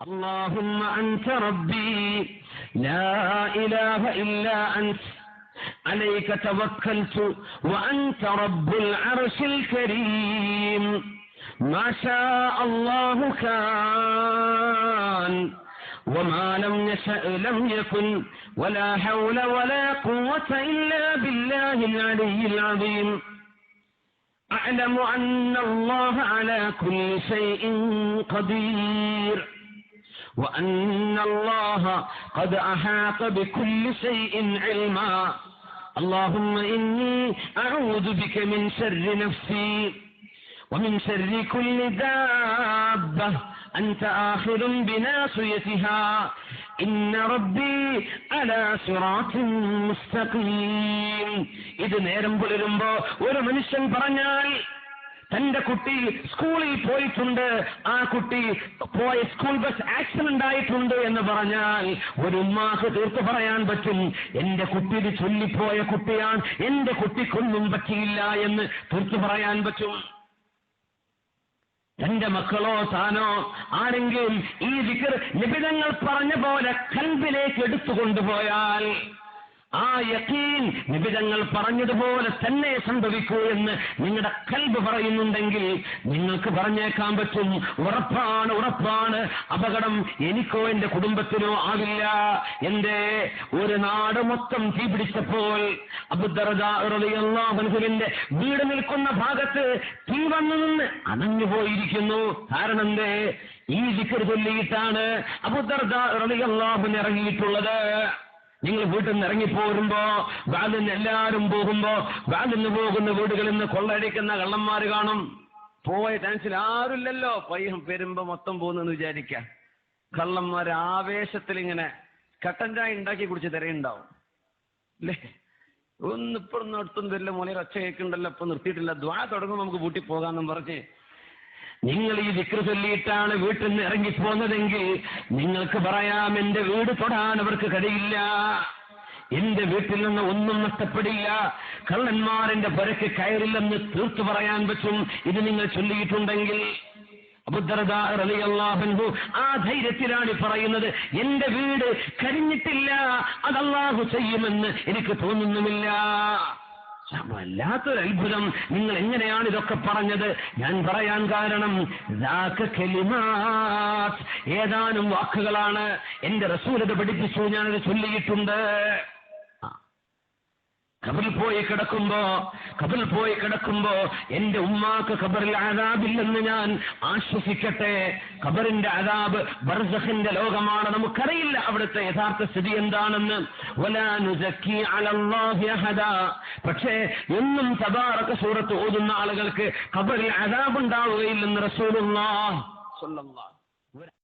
اللهم أنت ربي لا إله إلا أنت عليك توكلت وأنت رب العرش الكريم ما شاء الله كان وما لم يشأ لم يكن ولا حول ولا قوة إلا بالله العلي العظيم أعلم أن الله على كل شيء قدير وأن الله قد أحاط بكل شيء علما اللهم إني أعوذ بك من شر نفسي ومن شر كل دابة أنت آخذ بناصيتها إن ربي على صراط مستقيم. ഇത് നേരം പുലരുമ്പോ ഒരു മനുഷ്യൻ പറഞ്ഞാൽ തന്റെ കുട്ടി സ്കൂളിൽ പോയിട്ടുണ്ട്, ആ കുട്ടി പോയ സ്കൂൾ ബസ് ആക്സിഡന്റ് ആയിട്ടുണ്ട് എന്ന് പറഞ്ഞാൽ ഒരു ഉമ്മാക്ക് തീർത്തു പറയാൻ പറ്റും, എന്റെ കുട്ടി ഇത് ചൊല്ലിപ്പോയ കുട്ടിയാണ്, എന്റെ കുട്ടിക്കൊന്നും പറ്റിയില്ല എന്ന് തീർത്തു പറയാൻ പറ്റും. തന്റെ മക്കളോ താനോ ആരെങ്കിലും ഈ ദിക്ർ നിബിധങ്ങൾ പറഞ്ഞ പോലെ കൽബിലേക്ക് എടുത്തുകൊണ്ടുപോയാൽ ആ യഖീൻ നിബിധങ്ങൾ പറഞ്ഞതുപോലെ തന്നെ സംഭവിക്കൂ എന്ന് നിങ്ങളുടെ കൽബ് പറയുന്നുണ്ടെങ്കിൽ നിങ്ങൾക്ക് പറഞ്ഞേക്കാൻ പറ്റും, ഉറപ്പാണ് അപകടം എനിക്കോ എന്റെ കുടുംബത്തിനോ ആവില്ല. എന്റെ ഒരു നാട് മൊത്തം തീപിടിച്ചപ്പോൾ അബൂദർദാ റളിയല്ലാഹു അൻഹുവിന്റെ വീട് നിൽക്കുന്ന ഭാഗത്ത് തീ വന്നു നിന്ന് അണഞ്ഞുപോയിരിക്കുന്നു. കാരണം എന്തേ? ഈ ദിക്ർ ചൊല്ലിയിട്ടാണ് അബൂദർദാ റളിയല്ലാഹു അൻഹു ഇറങ്ങിയിട്ടുള്ളത്. നിങ്ങൾ വീട്ടിൽ നിന്ന് ഇറങ്ങിപ്പോരുമ്പോ വാലിന് എല്ലാവരും പോകുമ്പോ വാലിന് പോകുന്ന വീടുകളിൽ നിന്ന് കൊള്ളയടിക്കുന്ന കള്ളന്മാര് കാണും. പോയ ചാൻസിൽ ആരുമില്ലല്ലോ, പയ്യം വരുമ്പോ മൊത്തം പോകുന്നെന്ന് വിചാരിക്കാം. കള്ളന്മാര് ആവേശത്തിൽ ഇങ്ങനെ കട്ടൻ ചായ ഉണ്ടാക്കി കുടിച്ച് തിരയുണ്ടാവും അല്ലേ? ഒന്നിപ്പോഴൊന്നും അടുത്തൊന്നും വരില്ല, മോനെ ഒച്ച കേൾക്കുന്നുണ്ടല്ലോ, ഇപ്പൊ നിർത്തിയിട്ടില്ല, ദ്വാ തുടങ്ങും നമുക്ക് വീട്ടിൽ പോകാമെന്നും പറഞ്ഞ് നിങ്ങൾ ഈ ദിക്ർ ചൊല്ലിയിട്ടാണ് വീട്ടിൽ നിന്ന് ഇറങ്ങിപ്പോന്നതെങ്കിൽ നിങ്ങൾക്ക് പറയാം, എന്റെ വീട് തൊടാൻ അവർക്ക് കഴിയില്ല, എന്റെ വീട്ടിൽ നിന്ന് ഒന്നും നഷ്ടപ്പെടില്ല, കള്ളന്മാരെന്റെ പുരക്ക് കയറില്ലെന്ന് തീർത്തു പറയാൻ പറ്റും ഇത് നിങ്ങൾ ചൊല്ലിയിട്ടുണ്ടെങ്കിൽ. അബൂദർദാ റളിയല്ലാഹു അൻഹു ആ ധൈര്യത്തിലാണ് പറയുന്നത്, എന്റെ വീട് കരിഞ്ഞിട്ടില്ല, അത് അല്ലാഹു ചെയ്യുമെന്ന് എനിക്ക് തോന്നുന്നുമില്ല. വല്ലാത്തൊരു അത്ഭുതം. നിങ്ങൾ എങ്ങനെയാണ് ഇതൊക്കെ പറഞ്ഞത്? ഞാൻ പറയാൻ കാരണം ഏതാനും വാക്കുകളാണ്. എന്റെ റസൂൽ അത് പഠിപ്പിച്ചു, ഞാനത് ചൊല്ലിയിട്ടുണ്ട്. ഖബറിൽ പോയി കിടക്കുമ്പോ എന്റെ ഉമ്മാക്ക് ഖബറിൽ അദാബില്ലെന്ന് ഞാൻ ആശ്വസിക്കട്ടെ. ഖബറിന്റെ അദാബ് ബർസഖിന്റെ ലോകമാണ്, നമുക്കറിയില്ല അവിടുത്തെ യഥാർത്ഥ സ്ഥിതി എന്താണെന്ന്. വലാ നുസക്കി അലല്ലാഹി അഹദാ. പക്ഷേ എന്നും തബാറക സൂറത്ത് ഓതുന്ന ആളുകൾക്ക് ഖബറിൽ അദാബ് ഉണ്ടാവുകയില്ലെന്ന് റസൂലുള്ളാഹി സ്വല്ലല്ലാഹു